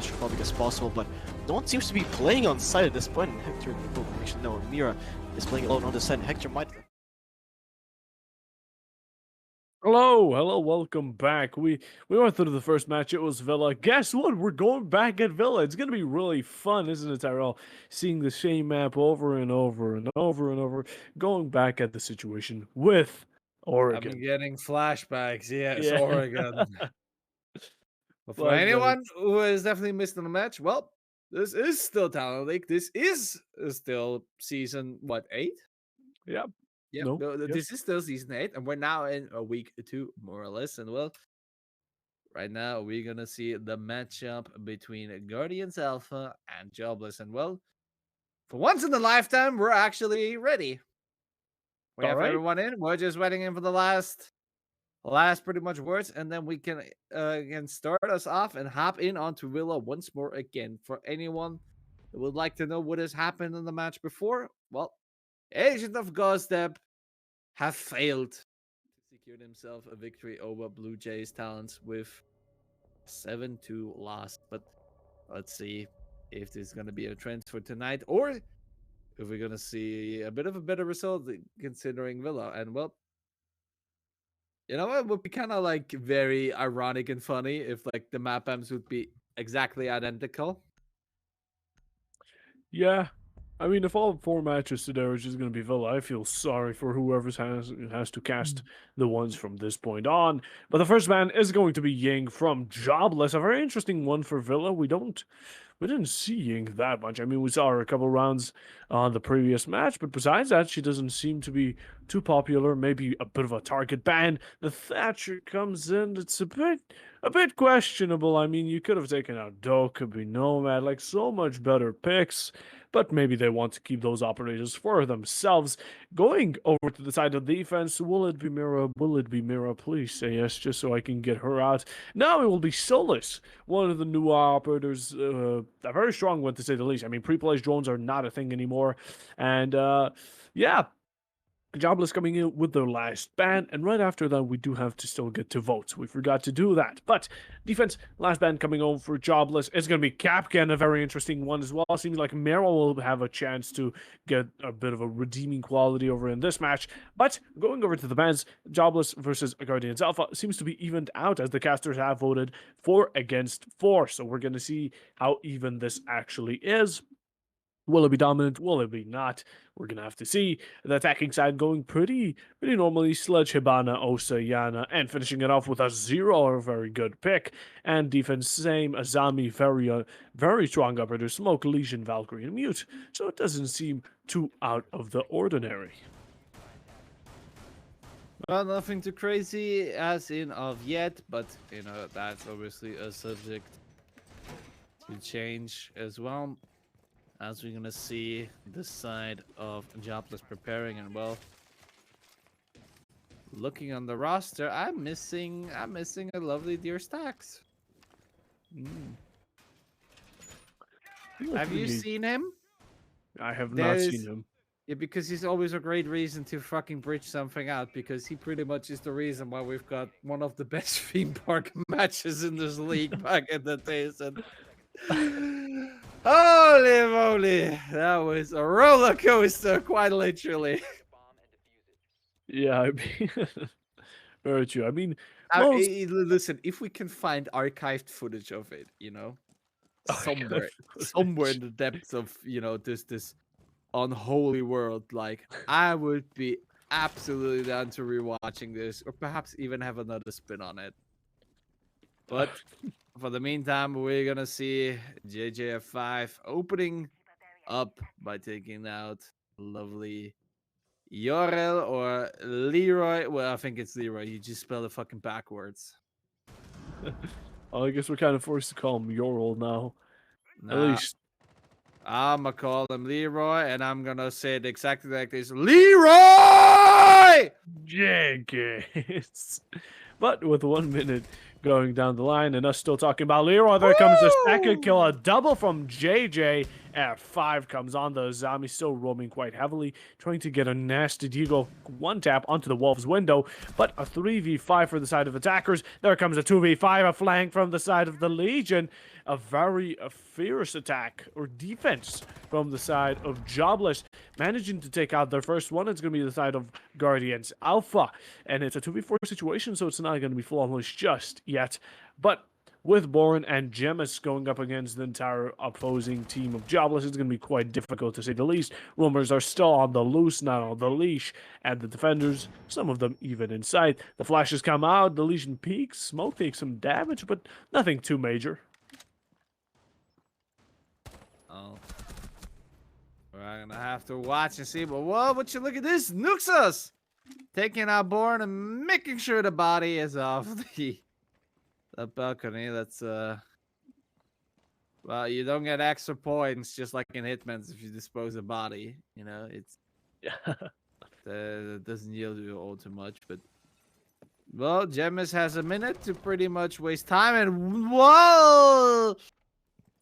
claustrophobic as possible, but no one seems to be playing on site at this point. And Hector, actually, no, Mira is playing alone on the side, and Hector might. Hello, welcome back. We went through the first match. It was Villa. Guess what? We're going back at Villa. It's gonna be really fun, isn't it, Tyrell? Seeing the same map over and over and over and over, going back at the situation with I've been Oregon. getting flashbacks. Yes, Yeah, Oregon. But for flashbacks. anyone who has definitely missed on the match, well, this is still Talent League. This is still season what 8? Yeah, Yeah, no, yep. this is still season 8, and we're now in a week 2, more or less. And well, right now we're gonna see the matchup between Guardians Alpha and Jobless. And well, for once in a lifetime, we're actually ready. We All have right. everyone in. We're just waiting in for the last pretty much words, and then we can start us off and hop in onto Villa once more again. For anyone who would like to know what has happened in the match before, well, Agent of Godstep have failed to secure himself a victory over Blue Jays Talents with 7-2 loss. But let's see if there's going to be a trend for tonight, or if we're going to see a bit of a better result considering Villa. And well, you know what would be kind of like very ironic and funny if like the map amps would be exactly identical. Yeah, I mean, if all 4 matches today are just going to be Villa, I feel sorry for whoever has to cast the ones from this point on. But the first man is going to be Ying from Jobless, a very interesting one for Villa. We didn't see Ying that much. I mean, we saw her a couple rounds on the previous match, but besides that, she doesn't seem to be too popular. Maybe a bit of a target ban. The Thatcher comes in. It's a bit questionable. I mean, you could have taken out Doe, could be Nomad, like so much better picks. But maybe they want to keep those operators for themselves. Going over to the side of the defense, will it be Mira? Will it be Mira? Please say yes, just so I can get her out. Now it will be Solus, one of the new operators, a very strong one to say the least. I mean, pre-placed drones are not a thing anymore. And yeah, Jobless coming in with their last ban, and right after that, we do have to still get to votes. We forgot to do that. But defense, last ban coming home for Jobless. It's going to be Capcan, a very interesting one as well. Seems like Meryl will have a chance to get a bit of a redeeming quality over in this match. But going over to the bans, Jobless versus Guardians Alpha seems to be evened out as the casters have voted 4 against 4. So we're going to see how even this actually is. Will it be dominant? Will it be not? We're going to have to see. The attacking side going pretty normally. Sledge, Hibana, Osa, Yana, and finishing it off with a 0, a very good pick. And defense, same. Azami, very strong operator. Smoke, Legion, Valkyrie, and Mute. So it doesn't seem too out of the ordinary. Well, nothing too crazy as in of yet, but you know, that's obviously a subject to change as well. As we're gonna see this side of Jobless preparing, and well, looking on the roster, I'm missing a lovely Deer Stacks. Have you seen him? I have not seen him. Yeah, because he's always a great reason to fucking bridge something out, because he pretty much is the reason why we've got one of the best theme park matches in this league back in the days. And holy moly, that was a roller coaster, quite literally. Yeah, I mean, very true. I mean, listen, if we can find archived footage of it, you know, somewhere in the depths of, you know, this unholy world, like, I would be absolutely down to rewatching this, or perhaps even have another spin on it. But for the meantime, we're gonna see JJF5 opening up by taking out lovely Yorel or Leroy. Well, I think it's Leroy. You just spell it fucking backwards. Well, I guess we're kind of forced to call him Yorel now. Nah, At least. I'm gonna call him Leroy, and I'm gonna say it exactly like this: Leroy Jenkins. But with 1 minute going down the line and us still talking about Leroy, there comes the second kill, a double from JJ. F5 comes on. The Zami still roaming quite heavily, trying to get a nasty Deagle one tap onto the Wolf's window, but a 3v5 for the side of attackers. There comes a 2v5, a flank from the side of the Legion. a very fierce attack or defense from the side of Jobless, managing to take out their first one. It's going to be the side of Guardians Alpha, and it's a 2v4 situation, so it's not going to be flawless just yet. But with Boren and Gemis going up against the entire opposing team of Jobless, it's going to be quite difficult to say the least. Rumors are still on the loose, not on the leash, and the defenders, some of them even inside. The flashes come out, the Legion peaks, Smoke takes some damage, but nothing too major. Oh. We're gonna have to watch and see, but whoa, would you look at this? Nuxus! Taking out Bourne and making sure the body is off the balcony. That's, well, you don't get extra points just like in Hitman's if you dispose a body. You know, it's, it doesn't yield you all too much, but, well, Gemis has a minute to pretty much waste time, and whoa!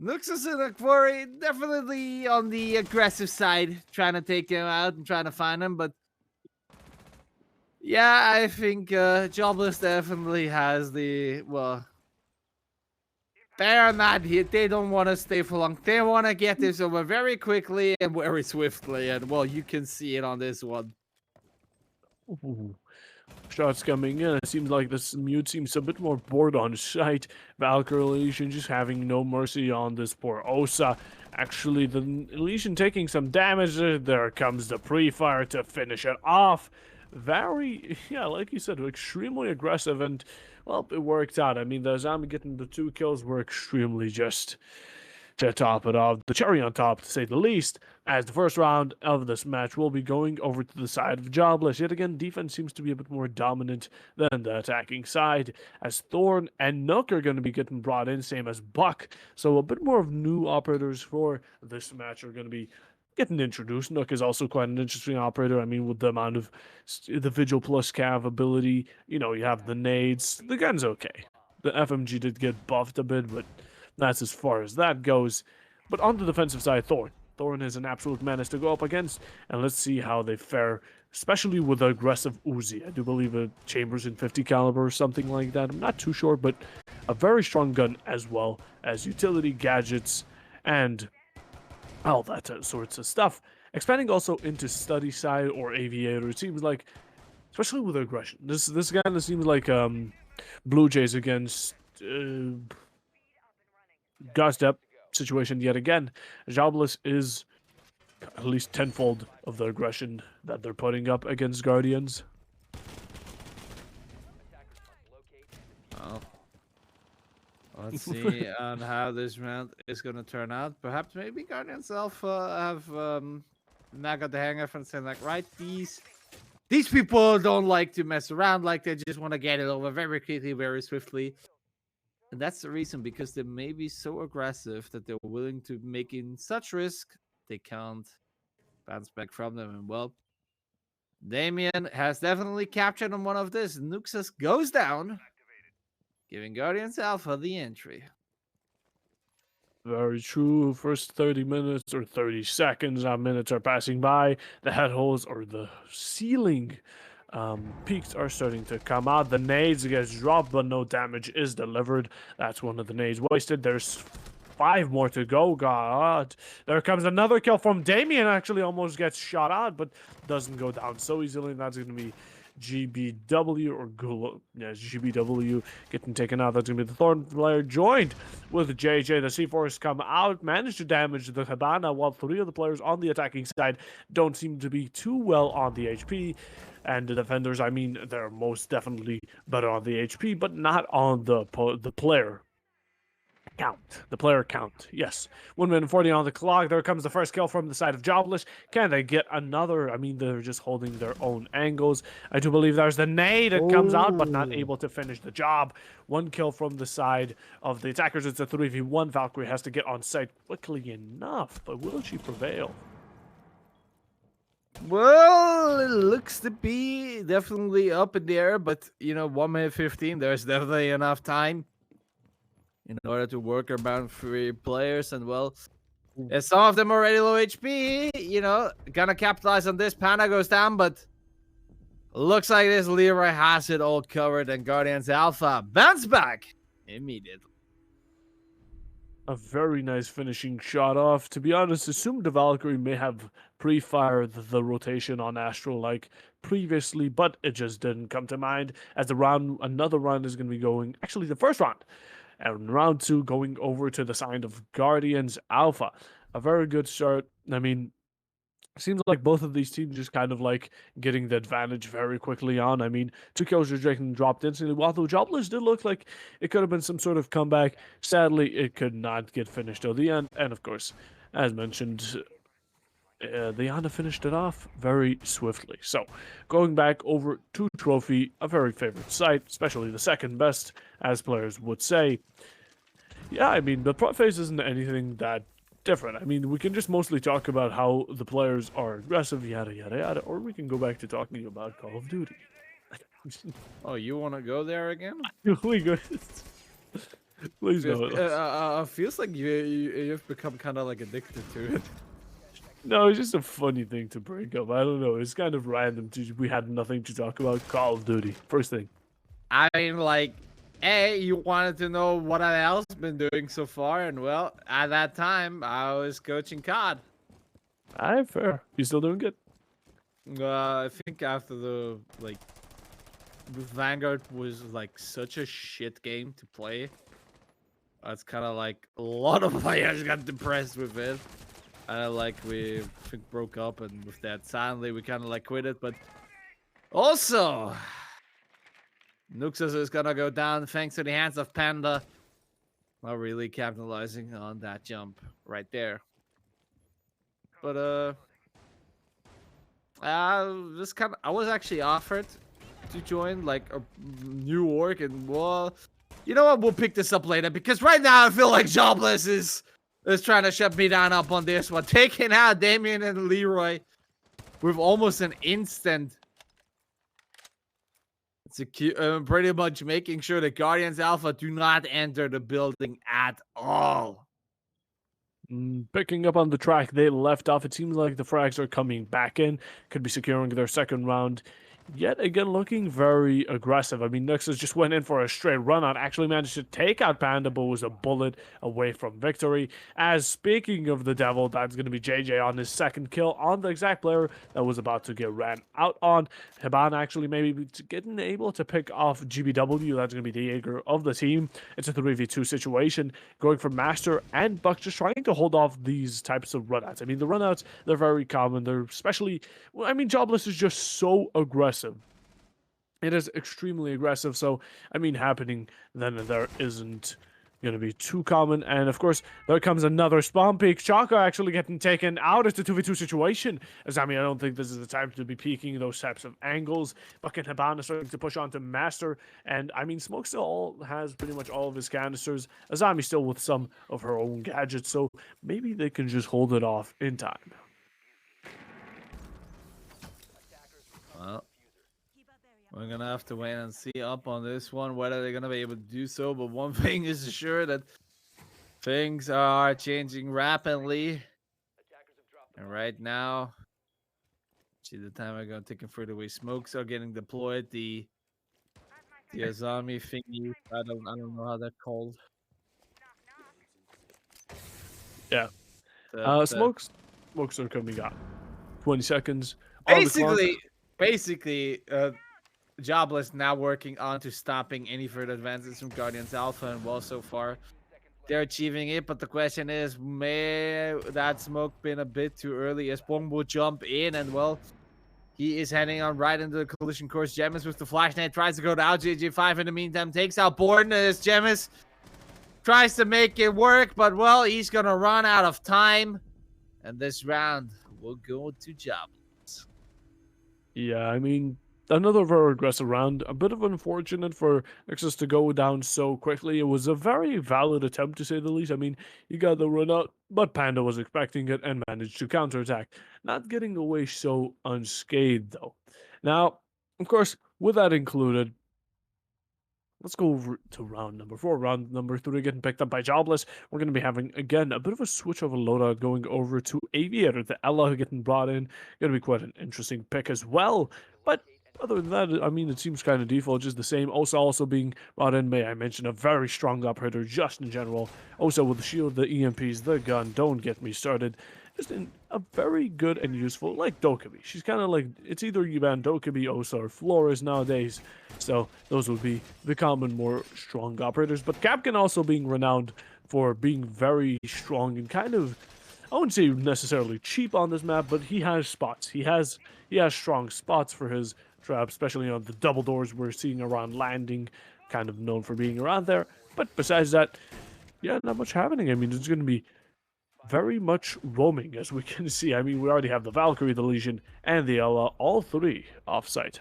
Nuxus and Aquari definitely on the aggressive side, trying to take him out and trying to find him, but yeah, I think Jobless definitely has the, well, they're not here. They don't want to stay for long. They want to get this over very quickly and very swiftly, and well, you can see it on this one. Ooh. Shots coming in. It seems like this Mute seems a bit more bored on sight. Valkyrie Legion just having no mercy on this poor Osa. Actually, the Legion taking some damage. There comes the pre-fire to finish it off. Very, yeah, like you said, extremely aggressive, and, well, it worked out. I mean, the zombie getting the 2 kills were extremely just to top it off. The cherry on top, to say the least, as the first round of this match will be going over to the side of Jobless. Yet again, defense seems to be a bit more dominant than the attacking side, as Thorn and Nook are going to be getting brought in, same as Buck. So a bit more of new operators for this match are going to be getting introduced. Nook is also quite an interesting operator. I mean, with the amount of the Vigil plus Cav ability, you know, you have the nades. The gun's okay. The FMG did get buffed a bit, but that's as far as that goes. But on the defensive side, Thorn. Thorn is an absolute menace to go up against, and let's see how they fare, especially with the aggressive Uzi. I do believe a Chambers in 50 caliber or something like that. I'm not too sure, but a very strong gun as well as utility gadgets and all that sorts of stuff. Expanding also into study side or aviator, it seems like, especially with aggression. This kind of seems like Blue Jays against Gostep situation yet again. Jobless is at least tenfold of the aggression that they're putting up against Guardians. Oh. Let's see on how this round is going to turn out. Perhaps maybe Guardians Alpha have now got the hang of it and saying like, right, these people don't like to mess around, like they just want to get it over very quickly, very swiftly. And that's the reason, because they may be so aggressive that they're willing to make in such risk they can't bounce back from them. And well, Damien has definitely captured on one of this. Nuxus goes down, giving Guardians Alpha the entry. Very true. First 30 minutes or 30 seconds, now minutes are passing by. The head holes or the ceiling peaks are starting to come out. The nades gets dropped, but no damage is delivered. That's one of the nades wasted. There's 5 more to go. God, there comes another kill from Damien. Actually almost gets shot out, but doesn't go down so easily. And that's going to be GBW or Gula. Yeah, GBW getting taken out. That's going to be the Thorn player joined with JJ. The C4s come out, managed to damage the Habana, while 3 of the players on the attacking side don't seem to be too well on the HP. And the defenders, I mean, they're most definitely better on the HP, but not on the player count. The player count, yes. 1 minute 40 on the clock. There comes the first kill from the side of Jobless. Can they get another? I mean, they're just holding their own angles. I do believe there's the nade that comes out, but not able to finish the job. 1 kill from the side of the attackers. It's a 3v1. Valkyrie has to get on site quickly enough, but will she prevail? Well, it looks to be definitely up in the air, but, you know, 1 minute 15, there's definitely enough time in order to work around 3 players. And, well, as some of them already low HP, you know, gonna capitalize on this. Panda goes down, but looks like this Leroy has it all covered, and Guardians Alpha bounce back immediately. a very nice finishing shot off. To be honest, assumed the Valkyrie may have pre-fired the rotation on Astral like previously, but it just didn't come to mind as another round is going to be going, actually the first round, and round 2 going over to the side of Guardians Alpha. A very good start. I mean, seems like both of these teams just kind of like getting the advantage very quickly on. I mean, 2 kills were getting dropped instantly. While the Jobless did look like it could have been some sort of comeback, sadly, it could not get finished till the end. And of course, as mentioned, the Ana finished it off very swiftly. So, going back over to Trophy, a very favorite site, especially the second best, as players would say. Yeah, I mean, the pro phase isn't anything that different. I mean, we can just mostly talk about how the players are aggressive, yada, yada, yada, or we can go back to talking about Call of Duty. Oh, you want to go there again? we go. Please Feels, go. feels like you've become kind of like addicted to it. No, it's just a funny thing to bring up. I don't know. It's kind of random. We had nothing to talk about. Call of Duty. First thing. I mean, like, hey, you wanted to know what I else been doing so far, and well, at that time, I was coaching COD. Alright, fair. You still doing good? I think after the Vanguard was like such a shit game to play. It's kind of like a lot of players got depressed with it. And like we broke up, and with that, suddenly we kind of like quit it. But also, Nuxus is gonna go down thanks to the hands of Panda. Not really capitalizing on that jump right there. But this kind of, I was actually offered to join like a new org, and well, you know what? We'll pick this up later because right now I feel like Jobless is trying to shut me down up on this one, taking out Damien and Leroy with almost an instant. It's pretty much making sure the Guardians Alpha do not enter the building at all. Picking up on the track they left off, it seems like the frags are coming back in, could be securing their second round. Yet again, looking very aggressive. I mean, Nexus just went in for a straight run out, actually managed to take out Panda, but was a bullet away from victory. As speaking of the devil, that's going to be JJ on his second kill on the exact player that was about to get ran out on. Hiban actually maybe getting able to pick off GBW. That's going to be the Jaeger of the team. It's a 3v2 situation, going for Master and Buck, just trying to hold off these types of runouts. I mean, the runouts, they're very common. They're especially, I mean, Jobless is just so aggressive. It is extremely aggressive, so I mean, happening then and there isn't going to be too common. And of course, there comes another spawn peek. Chaka actually getting taken out. It's a 2v2 situation. As I mean, I don't think this is the time to be peeking those types of angles. Buck and Habana starting to push on to Master. And I mean, Smoke still has pretty much all of his canisters. Azami still with some of her own gadgets, so maybe they can just hold it off in time. Well, we're gonna have to wait and see up on this one whether they're gonna be able to do so. But one thing is sure, that things are changing rapidly. And right now, see the time I'm gonna take it further away. Smokes are getting deployed. The Azami thingy. I don't know how that's called. Yeah. Smokes are coming up. 20 seconds. Basically, Jobless now working on to stopping any further advances from Guardians Alpha, and well, so far they're achieving it. But the question is, may that smoke been a bit too early? As Bong will jump in, and well, he is heading on right into the collision course. Gemus with the flashlight tries to go down. JJ5 in the meantime takes out Borden as Gemus tries to make it work, but well, he's gonna run out of time, and this round will go to Jobless. Yeah, I mean, another very aggressive round. A bit of unfortunate for Nexus to go down so quickly. It was a very valid attempt, to say the least. I mean, you got the run out, but Panda was expecting it and managed to counterattack. Not getting away so unscathed, though. Now, of course, with that included, let's go over to round number 4. Round number 3 getting picked up by Jobless. We're going to be having, again, a bit of a switch of a loadout going over to Aviator. The Ella getting brought in. Going to be quite an interesting pick as well. But Other than that, I mean, it seems kind of default, just the same. Osa also being brought in, may I mention, a very strong operator just in general. Osa with the shield, the EMPs, the gun, don't get me started. Just in a very good and useful, like Dokkaebi. She's kind of like, it's either you ban Dokkaebi, Osa, or Flores nowadays. So those would be the common, more strong operators. But Capcan also being renowned for being very strong and kind of, I wouldn't say necessarily cheap on this map, but he has spots. He has strong spots for his trap, especially on the double doors we're seeing around landing, kind of known for being around there. But besides that, yeah, not much happening. I mean, it's going to be very much roaming, as we can see. I mean, we already have the Valkyrie, the Legion, and the Ella, all three off-site.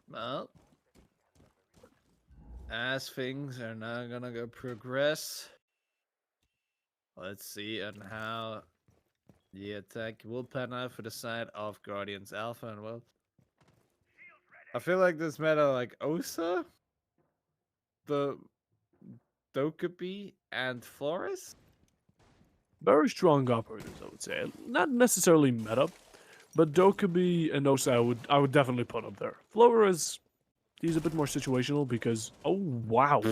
Well, as things are now gonna go progress, let's see on how the attack will pan out for the side of Guardians Alpha. And well, I feel like this meta, like Osa, the Dokkaebi, and Flores. Very strong operators, I would say. Not necessarily meta, but Dokkaebi and Osa I would definitely put up there. Flores, he's a bit more situational because, oh wow,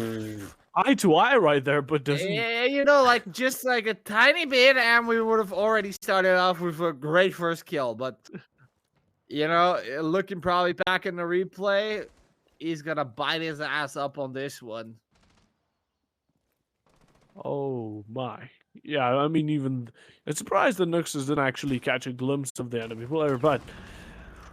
eye to eye right there, but doesn't. Yeah, you know, like just like a tiny bit, and we would have already started off with a great first kill. But you know, looking probably back in the replay, he's gonna bite his ass up on this one. Oh my. Yeah, I mean, even it's surprised the Nuxes didn't actually catch a glimpse of the enemy player, but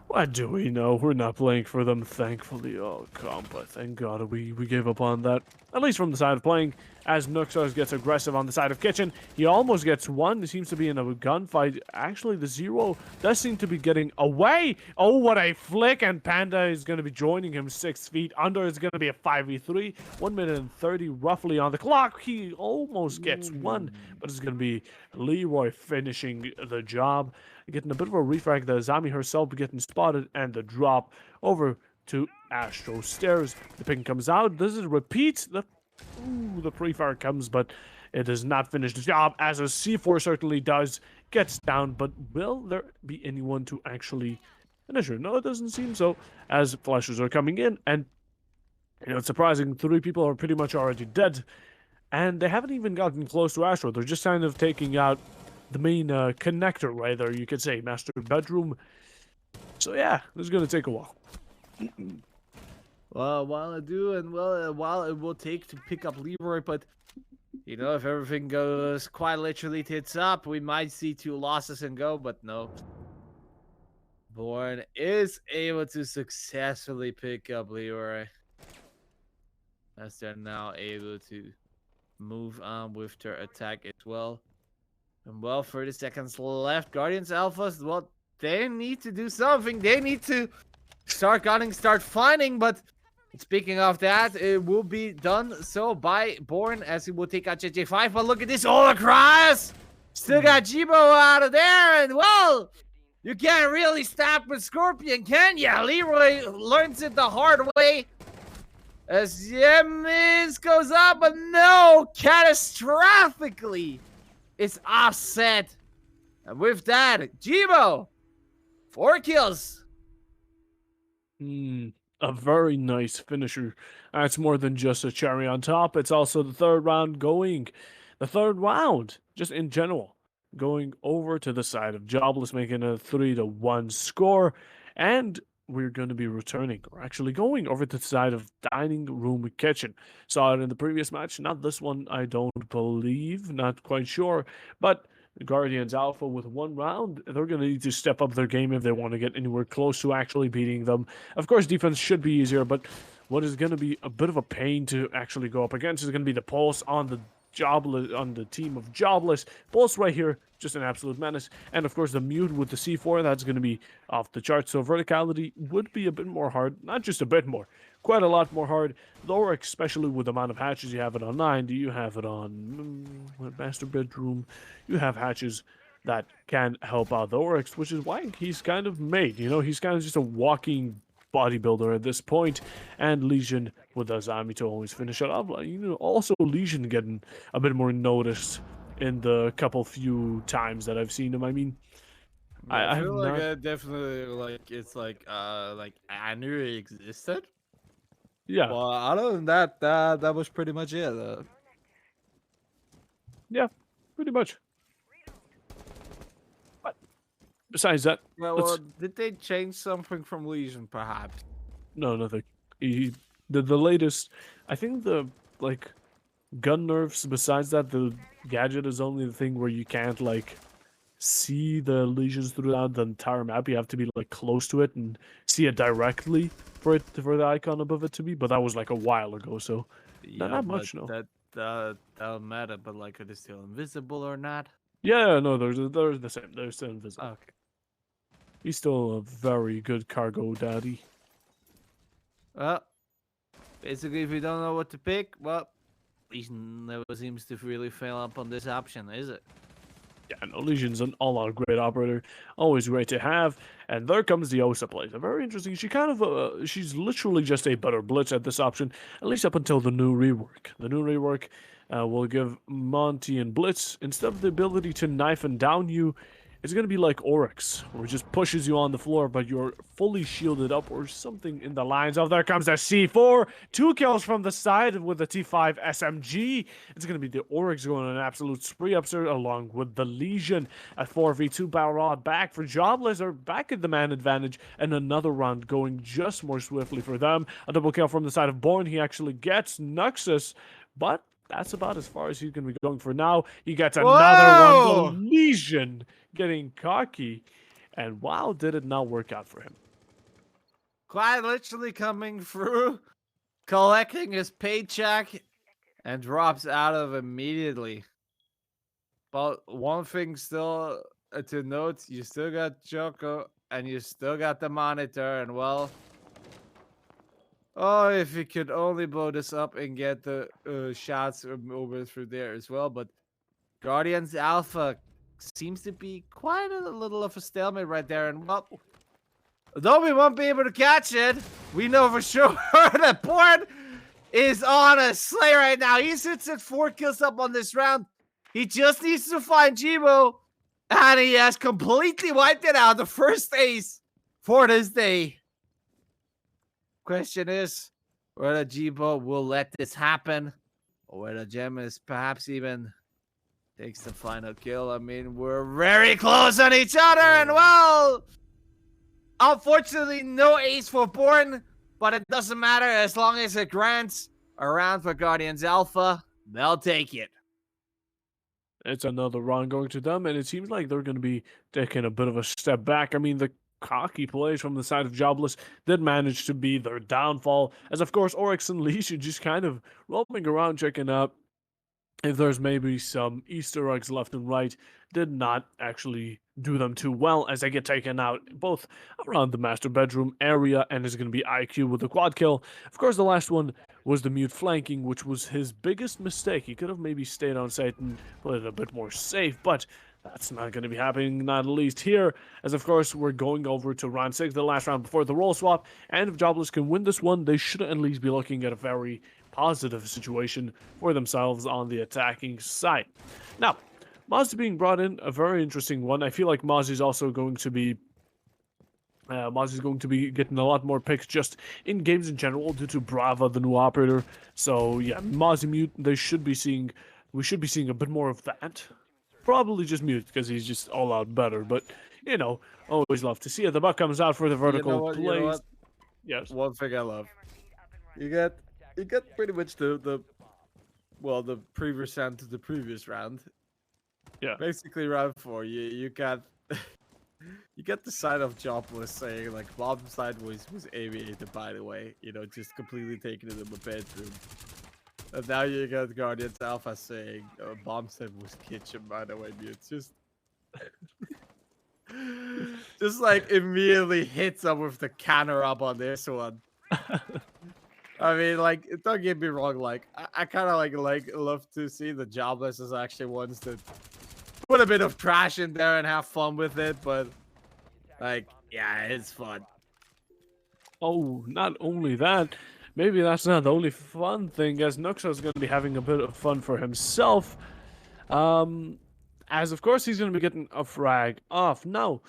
what do we know? We're not playing for them, thankfully. Oh, compa, thank God we gave up on that. At least from the side of playing, as Nuxos gets aggressive on the side of Kitchen. He almost gets one. He seems to be in a gunfight. Actually, the Zero does seem to be getting away. Oh, what a flick, and Panda is going to be joining him 6 feet under. It's going to be a 5v3. 1 minute and 30 roughly on the clock. He almost gets one, but it's going to be Leroy finishing the job. Getting a bit of a refrag, the Zami herself getting spotted, and the drop over to Astro Stairs. The ping comes out. Does it repeat? The pre-fire comes, but it does not finish the job, as a C4 certainly does. Gets down, but will there be anyone to actually finish her? No, it doesn't seem so, as flashes are coming in, and you know, it's surprising, 3 people are pretty much already dead, and they haven't even gotten close to Astro. They're just kind of taking out the main connector right there, you could say, master bedroom. So yeah, this is gonna take a while. Well, while I do, and well, while it will take to pick up Leroy, but you know, if everything goes quite literally tits up, we might see 2 losses and go, but no. Born is able to successfully pick up Leroy, as they're now able to move on with their attack as well. And well, 30 seconds left. Guardians Alphas, well, they need to do something. They need to start gunning, start finding. But speaking of that, it will be done so by Born, as he will take out JJ5. But look at this all across. Still got Jibo out of there. And well, you can't really stop with Scorpion, can ya? Leroy learns it the hard way. As Yemis goes up, but no, catastrophically. It's offset. And with that, Jibo, 4 kills. A very nice finisher. That's more than just a cherry on top. It's also the 3rd round going. The 3rd round, just in general, going over to the side of Jobless, making a 3-1 score. And we're going to be returning, or actually going over to the side of Dining Room Kitchen. Saw it in the previous match, not this one, I don't believe, not quite sure, but Guardians Alpha with 1 round, they're going to need to step up their game if they want to get anywhere close to actually beating them. Of course, defense should be easier, but what is going to be a bit of a pain to actually go up against is going to be the Pulse on the Jobless, on the team of Jobless. Pulse right here, just an absolute menace. And of course, the Mute with the C4, that's going to be off the charts. So verticality would be a bit more hard. Not just a bit more, quite a lot more hard. Lower, especially with the amount of hatches you have it on 9. Do you have it on Master Bedroom? You have hatches that can help out the Oryx, which is why he's kind of made. You know, he's kind of just a walking bodybuilder at this point, and Legion with Azami to always finish it up. You know, also Legion getting a bit more notice in the few times that I've seen him. I mean, I I have feel like not. I definitely like I knew it existed, Yeah, but other than that, that was pretty much it. yeah, pretty much. But besides that, Well, let's did they change something from Legion, perhaps? no nothing. He, the latest, I think the like gun nerfs. Besides that, the gadget is only the thing where you can't like see the lesions throughout the entire map. You have to be like close to it and see it directly for the icon above it to be. But that was like a while ago, so Yeah, not but much, no. that don't matter. But like, are they still invisible or not? Yeah, no, they're the same. They're still invisible. Okay. He's still a very good cargo daddy. Well, basically, if you don't know what to pick, well, Legion never seems to really fail up on this option, is it? Yeah, no, Legion's an all-out great operator, always great to have. And there comes the Osa play. Very interesting. She kind of, she's literally just a better blitz at this option, at least up until the new rework. The new rework will give Monty and Blitz, instead of the ability to knife and down you, it's going to be like Oryx, where it just pushes you on the floor, but you're fully shielded up, or something in the lines of. There comes the C4. 2 kills from the side with the T5 SMG. It's going to be the Oryx going on an absolute spree upstairs, along with the Legion. A 4v2 battle rod back for Jobless, or back at the man advantage, and another round going just more swiftly for them. A double kill from the side of Born. He actually gets Nuxus, but that's about as far as he's going to be going for now. He gets another one. Whoa! The Legion getting cocky. And wow, did it not work out for him. Quite literally coming through, collecting his paycheck, and drops out of immediately. But one thing still to note, you still got Choco, and you still got the monitor, and well... Oh, if you could only blow this up and get the shots over through there as well. But Guardians Alpha seems to be quite a little of a stalemate right there. And well, though we won't be able to catch it, we know for sure that Born is on a sleigh right now. He sits at 4 kills up on this round. He just needs to find Jibo, and he has completely wiped it out. The first ace for this day. Question is whether Jibo will let this happen, or whether Gemis perhaps even takes the final kill. I mean, we're very close on each other, and well, unfortunately, no ace for Born, but it doesn't matter as long as it grants a round for Guardians Alpha. They'll take it. It's another round going to them, and it seems like they're going to be taking a bit of a step back. I mean, the cocky plays from the side of Jobless did manage to be their downfall, as of course Oryx and Legion just kind of roaming around checking out if there's maybe some Easter eggs left and right. Did not actually do them too well, as they get taken out both around the master bedroom area, and is going to be IQ with the quad kill. Of course, the last one was the mute flanking, which was his biggest mistake. He could have maybe stayed on site and played it a bit more safe, but that's not going to be happening, not at least here, as of course we're going over to round 6, the last round before the role swap, and if Jobless can win this one, they should at least be looking at a very positive situation for themselves on the attacking side. Now, Mozzie being brought in, a very interesting one. I feel like Mozzie's also going to be getting a lot more picks just in games in general due to Brava, the new operator. So yeah, Mozzie mute, we should be seeing a bit more of that. Probably just mute because he's just all out better, but you know, always love to see it. The buck comes out for the vertical plays. You know what? Yes. One thing I love. You get pretty much the previous round to the previous round. Yeah. Basically round 4, you got you get the side of Jobless saying like bomb side was aviated, by the way, you know, just completely taking it in the bedroom. And now you got Guardians Alpha saying bomb side was kitchen, by the way, mute. Just like immediately hits up with the counter up on this one. I mean, like, don't get me wrong, like, I kind of like love to see the Jobless as actually ones that put a bit of trash in there and have fun with it, but like, yeah, it's fun. Oh, not only that, maybe that's not the only fun thing, as Nuxa is going to be having a bit of fun for himself. as of course he's going to be getting a frag off. Now,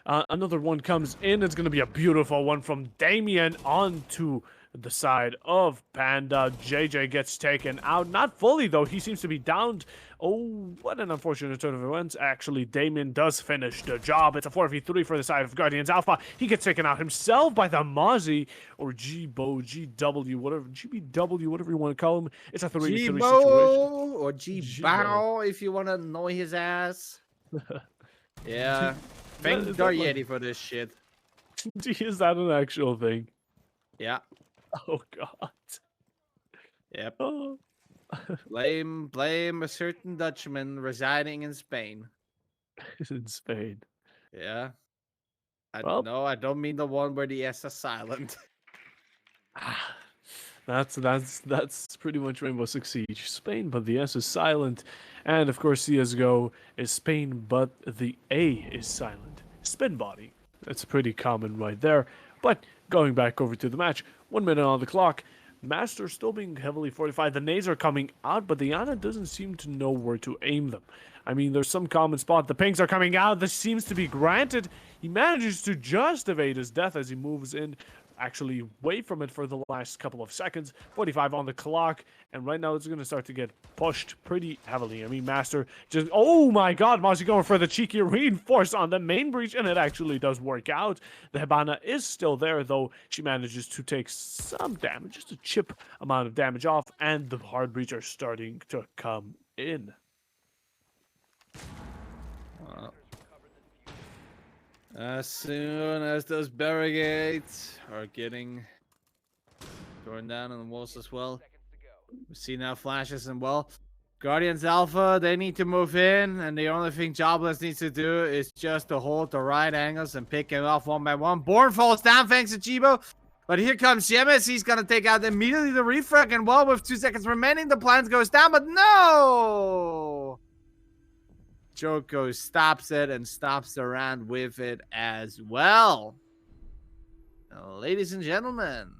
another one comes in. It's going to be a beautiful one from Damien onto the side of Panda. JJ gets taken out. Not fully, though. He seems to be downed. Oh, what an unfortunate turn of events. Actually, Damien does finish the job. It's a 4v3 for the side of Guardians Alpha. He gets taken out himself by the Mozzie, or G-Bo, GW, whatever, GBW, whatever you want to call him. It's a 3v3 situation. G-Bo or G-Bow if you want to annoy his ass. Yeah. Thank Daryetti for this shit. Is that an actual thing? Yeah. Oh, God. Yep. Oh. Blame a certain Dutchman residing in Spain. In Spain. Yeah. Well, No, I don't mean the one where the S is silent. That's pretty much Rainbow Six Siege. Spain, but the S is silent. And of course CSGO is Spain, but the A is silent. Spin body. That's pretty common right there. But going back over to the match, 1 minute on the clock. Master still being heavily fortified. The nades are coming out, but the Ana doesn't seem to know where to aim them. I mean, there's some common spot. The pings are coming out. This seems to be granted. He manages to just evade his death as he moves in, actually away from it for the last couple of seconds. 45 on the clock, and right now it's going to start to get pushed pretty heavily. I mean, Master just, oh my God, Mozzie going for the cheeky reinforce on the main breach, and it actually does work out. The Hibana is still there, though. She manages to take some damage, just a chip amount of damage off, and the hard breach are starting to come in. As soon as those barricades are getting torn down on the walls as well. We see now flashes and well. Guardians Alpha, they need to move in, and the only thing Jobless needs to do is just to hold the right angles and pick him off one by one. Born falls down thanks to Chibo. But here comes Yemis. He's going to take out immediately the refrag, and well, with 2 seconds remaining, the plant goes down, but no! Joko stops it and stops the round with it as well. Now, ladies and gentlemen,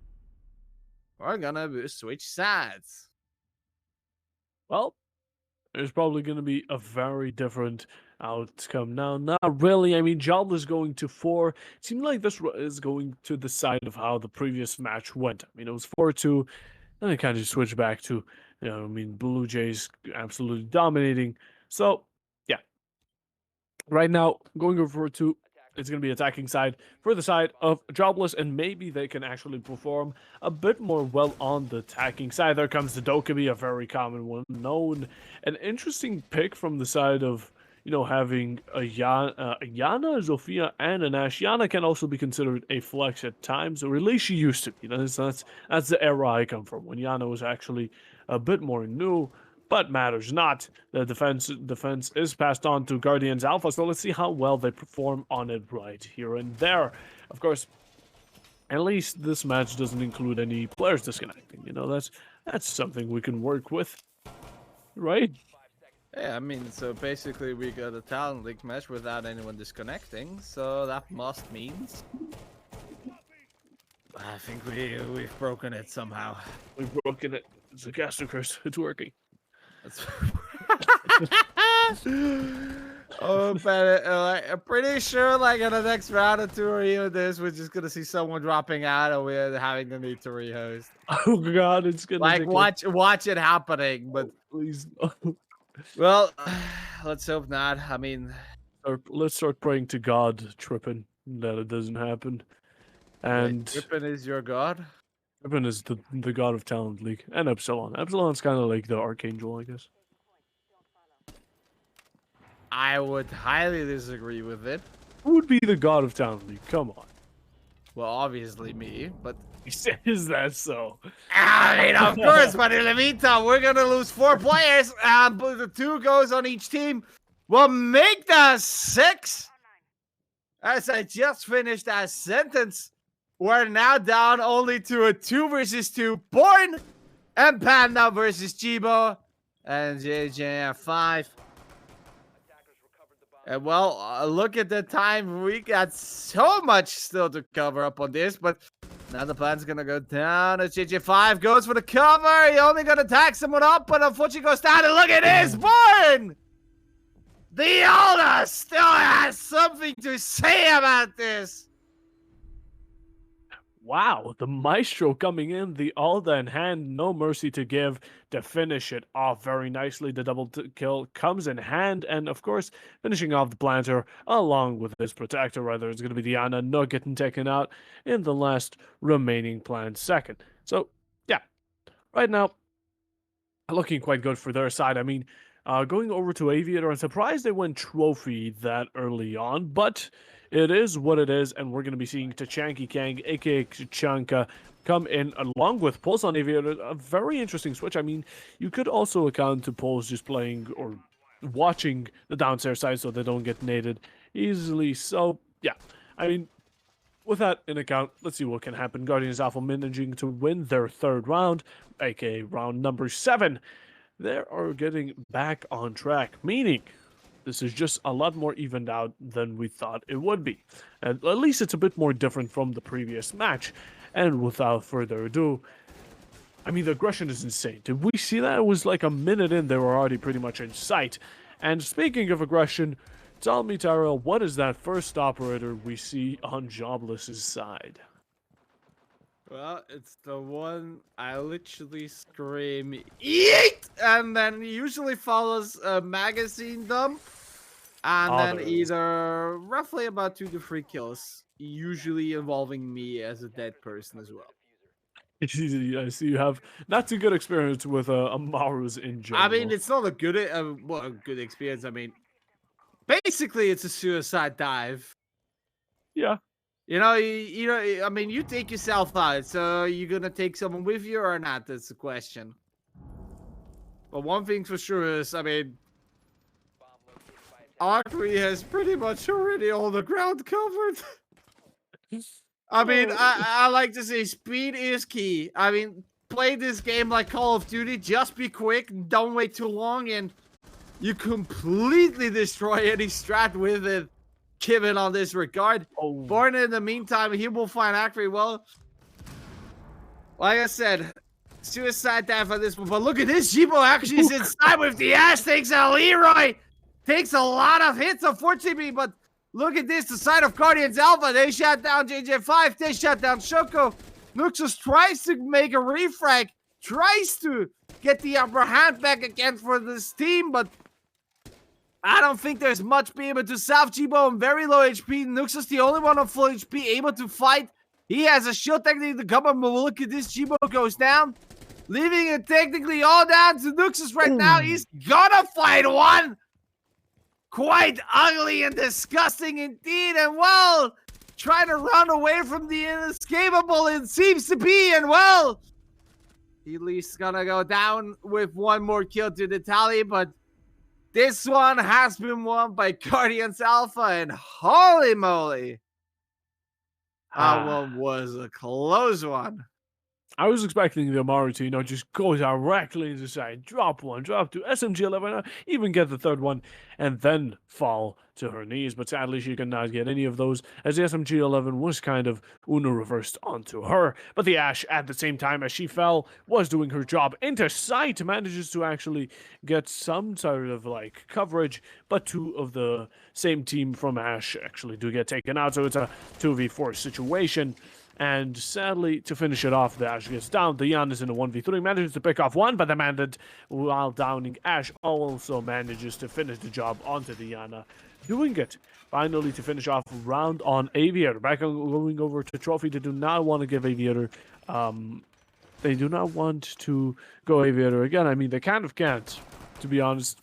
we're gonna switch sides. Well, there's probably going to be a very different outcome now. Not really. I mean, Jobless going to 4. It seemed like this is going to the side of how the previous match went. I mean, it was 4-2. Then it kind of switched back to, I mean, Blue Jays absolutely dominating. So, yeah. Right now, going over to, it's going to be attacking side for the side of Jobless, and maybe they can actually perform a bit more well on the attacking side. There comes the Dokkaebi, a very common one, known. An interesting pick from the side of, having a Yana, Zofia, and an Ashe. Yana can also be considered a flex at times, or at least she used to be. That's the era I come from, when Yana was actually a bit more new. But matters not. The defense is passed on to Guardians Alpha, so let's see how well they perform on it right here and there. Of course, at least this match doesn't include any players disconnecting. That's something we can work with, right? Yeah, I mean, so basically we got a Talent League match without anyone disconnecting, so that must means I think we've broken it somehow. We've broken it. It's a caster curse. It's working. Oh, but I'm pretty sure, like in the next round or two or even this, we're just gonna see someone dropping out, and we're having the need to rehost. Oh God, it's gonna like watch it happening, but please. Well, let's hope not. I mean, let's start praying to God, Trippin, that it doesn't happen. And Trippin is your god. Trippin is the god of Talent League, and Epsilon. Epsilon's kind of like the Archangel, I guess. I would highly disagree with it. Who would be the god of Talent League? Come on. Well, obviously me, but is that so? I mean, of course, but in the meantime, we're gonna lose 4 players. But the 2 goes on each team. We'll make that 6. As I just finished that sentence, we're now down only to a 2 versus 2. Born and Panda versus Chibo and JJ at 5. And well, look at the time. We got so much still to cover up on this, but now the plan's gonna go down as JJ5 goes for the cover. He only gonna tag someone up, but unfortunately goes down. And look at this, Born! The owner still has something to say about this. Wow, the Maestro coming in, the Alda in hand, no mercy to give to finish it off very nicely. The double kill comes in hand, and of course, finishing off the planter along with his protector. Rather, it's going to be Diana not getting taken out in the last remaining plant second. So, yeah, right now, looking quite good for their side. I mean, going over to Aviator, I'm surprised they went Trophy that early on, but it is what it is, and we're going to be seeing Tachanki Kang, aka Tachanka, come in along with Pulse on Aviator. A very interesting switch. I mean, you could also account to Pulse just playing or watching the downstairs side so they don't get naded easily. So, yeah, I mean, with that in account, let's see what can happen. Guardians Alpha managing to win their third round, aka round number 7. They are getting back on track, meaning this is just a lot more evened out than we thought it would be. And at least it's a bit more different from the previous match. And without further ado, I mean, the aggression is insane. Did we see that? It was like a minute in, they were already pretty much in sight. And speaking of aggression, tell me, Tyrell, what is that first operator we see on Jobless's side? Well, it's the one I literally scream, "Yeet!" and then usually follows a magazine dump, and then either roughly about 2 to 3 kills, usually involving me as a dead person as well. I see you have not too good experience with Amaru's in general. I mean, it's not a good, well, a good experience. I mean, basically, it's a suicide dive. Yeah. You know, I mean, you take yourself out, so you're gonna take someone with you or not? That's the question. But one thing for sure is, I mean, Archery has pretty much already all the ground covered. I mean, I like to say speed is key. I mean, play this game like Call of Duty. Just be quick, don't wait too long, and you completely destroy any strat with it. Given on this regard. Born in the meantime, he will find Ackery. Well, like I said, suicide dive for this one. But look at this. Jibo actually is inside with the ass. Takes a Leroy. Takes a lot of hits, unfortunately. But look at this. The side of Guardians Alpha. They shut down JJ5. They shut down Shoko. Nuxus tries to make a refrag. Tries to get the upper hand back again for this team. But I don't think there's much be able to salve Jibo on very low HP. Nux is the only one on full HP able to fight. He has a shield technique to cover, but look at this. Jibo goes down, leaving it technically all down to Nuxus right now. He's gonna fight one. Quite ugly and disgusting indeed. And well, trying to run away from the inescapable, it seems to be. And well, Healy's gonna go down with one more kill to the tally, but this one has been won by Guardians Alpha, and holy moly, that one was a close one. I was expecting the Amaru to, just go directly into side, drop one, drop two, SMG11, even get the third one, and then fall to her knees. But sadly, she could not get any of those, as the SMG11 was kind of Uno reversed onto her. But the Ash, at the same time as she fell, was doing her job into sight, manages to actually get some sort of coverage, but 2 of the same team from Ash actually do get taken out, so it's a 2v4 situation. And sadly, to finish it off, the Ash gets down. Diana is in a 1v3, manages to pick off one, but the Mandate, while downing Ash, also manages to finish the job onto Diana, doing it finally to finish off round on Aviator. Back going over to Trophy, they do not want to give Aviator, they do not want to go Aviator again. I mean, they kind of can't, to be honest.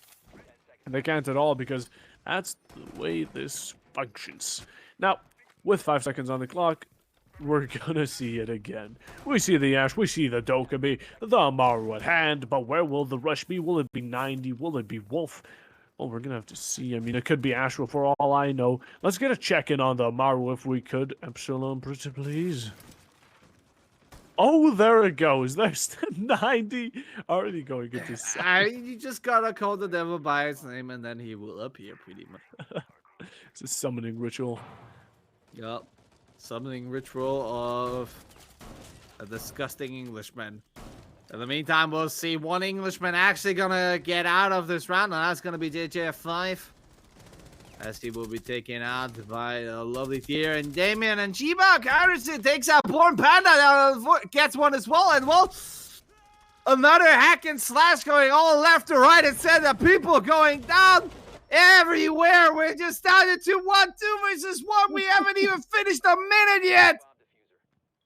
And they can't at all, because that's the way this functions. Now, with 5 seconds on the clock, we're gonna see it again. We see the Ash, we see the Dokkaebi, the Amaru at hand, but where will the rush be? Will it be 90? Will it be Wolf? Well, we're gonna have to see. I mean, it could be Ashra for all I know. Let's get a check-in on the Amaru if we could. Epsilon, pretty please. Oh, there it goes. There's the 90. Already going into second. You just gotta call the devil by his name, and then he will appear, pretty much. It's a summoning ritual. Yup. Summoning ritual of a disgusting Englishman. In the meantime, we'll see one Englishman actually gonna get out of this round, and that's gonna be JJF5. as he will be taken out by a lovely tier. And Damien and Chiba counters it, takes out Born Panda, gets one as well. And well, another hack and slash going all left to right and center. People going down everywhere. We're just down to 2 versus 1. We haven't even finished a minute yet.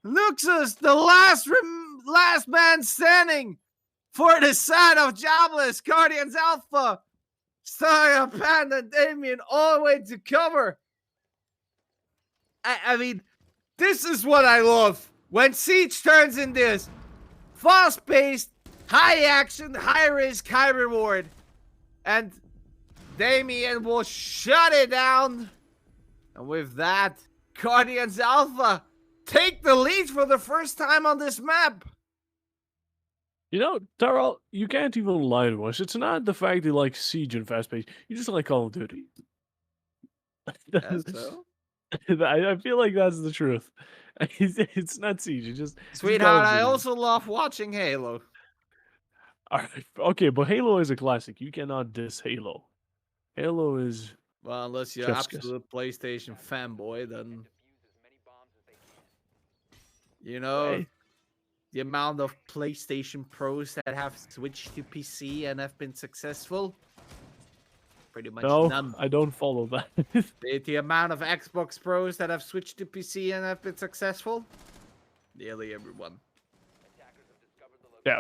Luxus, the last man standing for the side of Jobless, Guardians Alpha. Saga, Panda, Damien, all the way to cover. I mean, this is what I love. When Siege turns in this. Fast-paced, high action, high risk, high reward. And Damien will shut it down. And with that, Guardians Alpha take the lead for the first time on this map. You know, Darrell, you can't even lie to us. It's not the fact you like Siege and fast pace. You just like Call of Duty. Yes, so? I feel like that's the truth. It's not Siege. It's just Sweetheart, I also love watching Halo. All right, okay, but Halo is a classic. You cannot diss Halo. Halo is... Well, unless you're an absolute PlayStation fanboy, then... You know... Hey. The amount of PlayStation pros that have switched to PC and have been successful? Pretty much none. I don't follow that. The amount of Xbox pros that have switched to PC and have been successful? Nearly everyone. Yeah.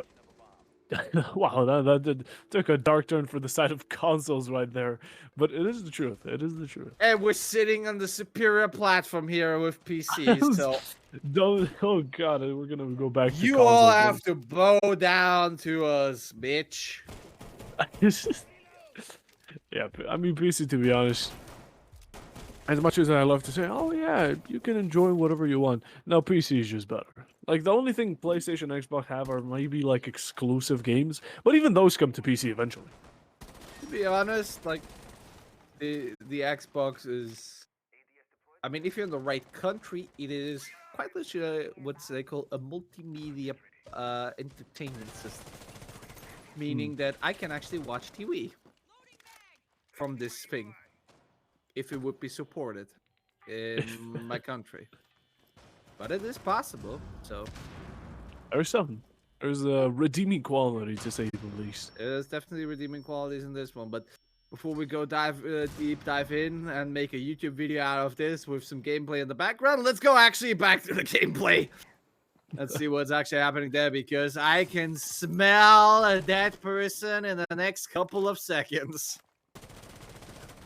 Wow, that took a dark turn for the side of consoles right there. But it is the truth. It is the truth. And we're sitting on the superior platform here with PCs, so... Oh god, we're gonna go back to you consoles. all have to bow down to us, bitch. Yeah, I mean, PC, to be honest, as much as I love to say, oh yeah, you can enjoy whatever you want, no, PC is just better. Like, the only thing PlayStation and Xbox have are maybe, like, exclusive games, but even those come to PC eventually. To be honest, like, the Xbox is... I mean, if you're in the right country, it is quite literally what they call a multimedia entertainment system. Meaning that I can actually watch TV from this thing, if it would be supported in my country. But it is possible, so... There's something. There's a redeeming quality, to say the least. There's definitely redeeming qualities in this one, but before we go deep dive in and make a YouTube video out of this with some gameplay in the background, let's go actually back to the gameplay. Let's see what's actually happening there, because I can smell a dead person in the next couple of seconds.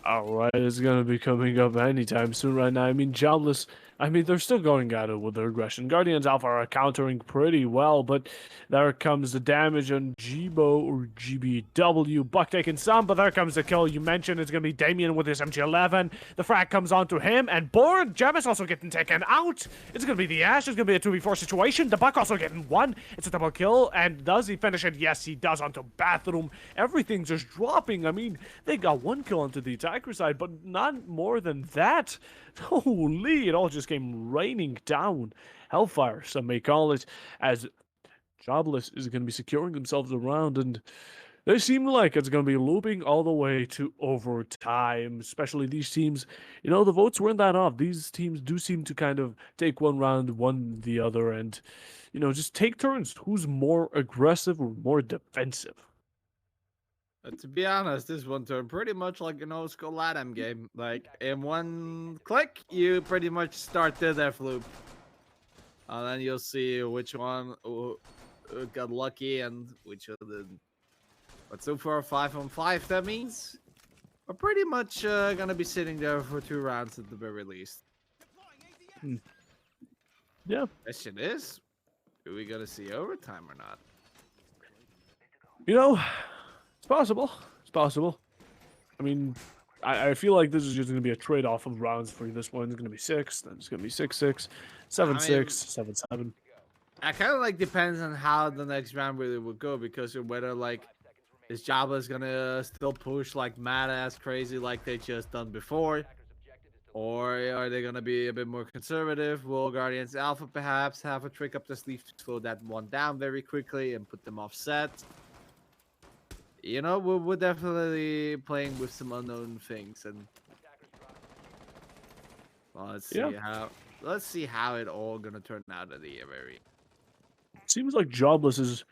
Alright, it's gonna be coming up anytime soon right now. I mean, Jobless, I mean, they're still going at it with their aggression. Guardians Alpha are countering pretty well, but there comes the damage on Jibo or GBW. Buck taking some, but there comes the kill. You mentioned it's going to be Damien with his MG11. The frag comes onto him, and Born, Jemis also getting taken out. It's going to be the Ash. It's going to be a 2v4 situation. The Buck also getting one. It's a double kill, and does he finish it? Yes, he does, onto Bathroom. Everything's just dropping. I mean, they got one kill onto the attacker side, but not more than that. Holy, it all just came raining down. Hellfire, some may call it, as Jobless is going to be securing themselves around, and they seem like it's going to be looping all the way to overtime, especially these teams. You know, the votes weren't that off. These teams do seem to kind of take one round, one the other, and, you know, just take turns. Who's more aggressive or more defensive? To be honest, this one turned pretty much like an old school LATAM game. Like, in one click, you pretty much start the death loop. And then you'll see which one got lucky and which of the... But so far, 5-on-5, that means we're pretty much gonna be sitting there for 2 rounds at the very least. Yeah. Question is, are we gonna see overtime or not? You know, it's possible. It's possible. I mean, I feel like this is just going to be a trade-off of rounds for you. This one's going to be 6, then it's going to be 6-6, 7-6, 7-7. It kind of like depends on how the next round really would go, because of whether like is Jobless gonna still push like mad ass crazy like they just done before, or are they gonna be a bit more conservative? Will Guardians Alpha perhaps have a trick up the sleeve to slow that one down very quickly and put them offset? You know, we're definitely playing with some unknown things, and Well, Yeah. let's see how it all gonna turn out at the very. Seems like Jobless is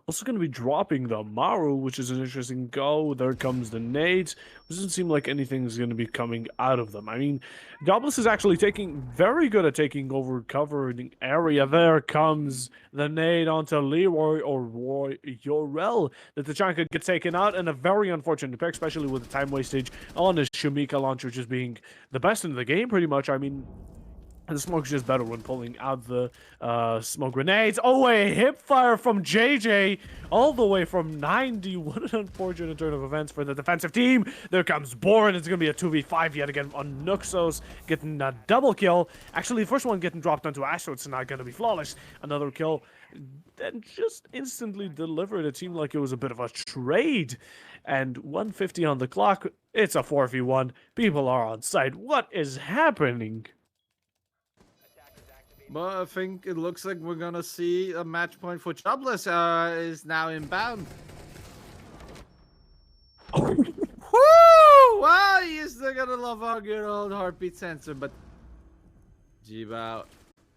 also going to be dropping the Maru, which is an interesting go. There comes the nades. Doesn't seem like anything's going to be coming out of them. I mean, Jobless is actually very good at taking over covering area. There comes the nade onto Leroy or Roy Yorel. The Tachanka gets taken out, and a very unfortunate pick, especially with the time wastage on his Shamika launcher just being the best in the game, pretty much. I mean, the smoke's just better when pulling out the smoke grenades. Oh, a hip fire from JJ all the way from 90. What an unfortunate turn of events for the defensive team. There comes Boren. It's going to be a 2v5 yet again on Nuxos getting a double kill. Actually, the first one getting dropped onto Ash, so it's not going to be flawless. Another kill then just instantly delivered. It seemed like it was a bit of a trade. And 150 on the clock. It's a 4v1. People are on site. What is happening? But I think it looks like we're gonna see a match point for Jobless is now inbound. Woo! Well, you're still gonna love our good old heartbeat sensor, but Jibao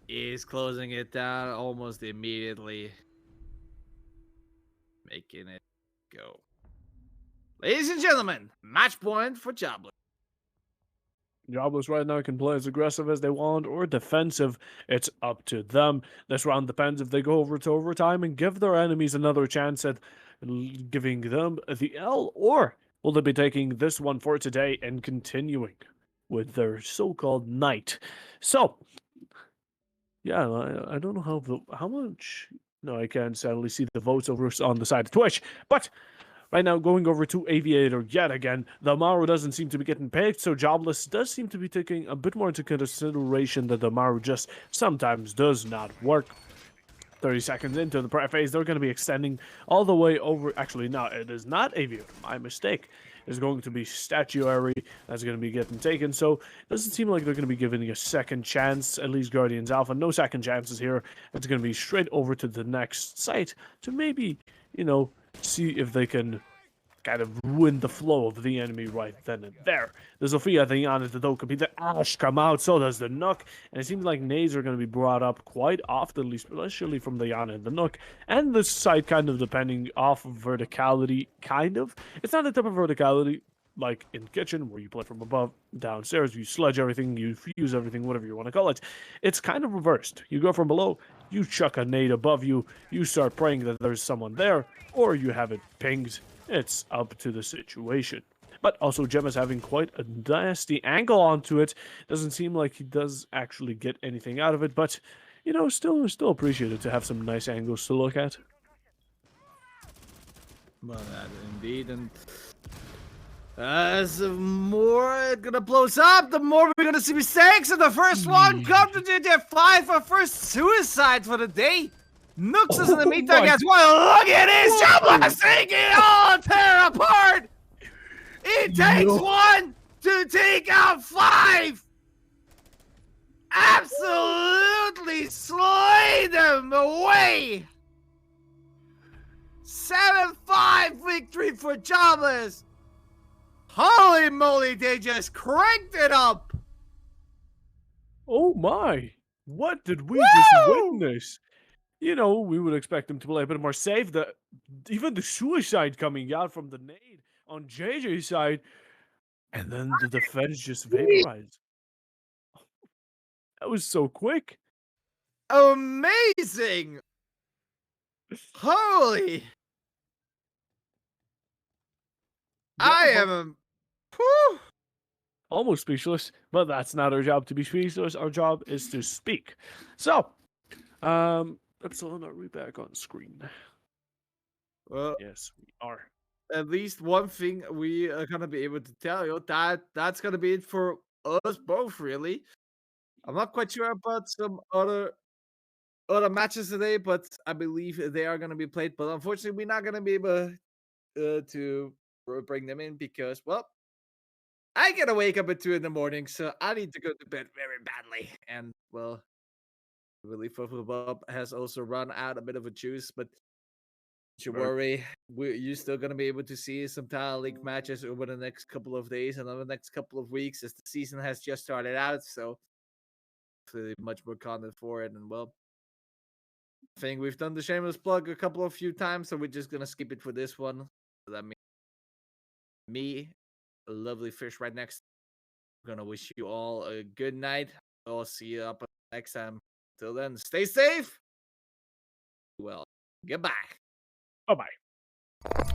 is closing it down almost immediately, making it go. Ladies and gentlemen, match point for Jobless. Jobless right now can play as aggressive as they want or defensive. It's up to them. This round depends if they go over to overtime and give their enemies another chance at giving them the L, or will they be taking this one for today and continuing with their so-called night? So, yeah, I don't know how much. No, I can't sadly see the votes over on the side of Twitch, but. Right now, going over to Aviator yet again. The Maru doesn't seem to be getting picked, so Jobless does seem to be taking a bit more into consideration that the Maru just sometimes does not work. 30 seconds into the prep phase, they're going to be extending all the way over. Actually, no, it is not Aviator. My mistake. It's going to be Statuary that's going to be getting taken, so it doesn't seem like they're going to be giving a second chance, at least Guardians Alpha. No second chances here. It's going to be straight over to the next site to maybe, see if they can kind of ruin the flow of the enemy right then and there. The Zofia, the Yana, the Dokkapi, the Ash come out, so does the Nook, and it seems like nades are going to be brought up quite often, especially from the Yana and the Nook, and the site kind of depending off of verticality, kind of. It's not a type of verticality like in Kitchen, where you play from above, downstairs, you sludge everything, you fuse everything, whatever you want to call it. It's kind of reversed. You go from below, you chuck a nade above you, you start praying that there's someone there, or you have it pinged. It's up to the situation. But also, Gem is having quite a nasty angle onto it. Doesn't seem like he does actually get anything out of it, but, still appreciated to have some nice angles to look at. Well, that indeed, and as the more it gonna blows up, the more we're gonna see mistakes. And the first one comes to GT5 for first suicide for the day. Nooks is in the meantime as well. Look at this! Jobless taking it all tear apart! It takes one to take out five! Absolutely slay them away! 7-5 victory for Jobless! Holy moly, they just cranked it up! Oh my! What did we just witness? We would expect them to play a bit more safe. Even the suicide coming out from the nade on JJ's side, and then the defense just vaporized. That was so quick. Amazing! Holy! I am almost speechless, but that's not our job to be speechless. Our job is to speak. So, Epsilon, are we back on screen? Well, yes, we are. At least one thing we are gonna be able to tell you that's gonna be it for us both, really. I'm not quite sure about some other matches today, but I believe they are gonna be played. But unfortunately, we're not gonna be able to bring them in because, well, I gotta wake up at 2 in the morning, so I need to go to bed very badly. And well, I believe Bob has also run out a bit of a juice, but don't you worry, you're still gonna be able to see some Tile League matches over the next couple of days and over the next couple of weeks as the season has just started out. So much more content for it. And well, I think we've done the shameless plug a few times, so we're just gonna skip it for this one. That means me, a lovely fish right next. I'm gonna wish you all a good night. I'll see you up next time. Till then, stay safe. Well, goodbye. Bye bye.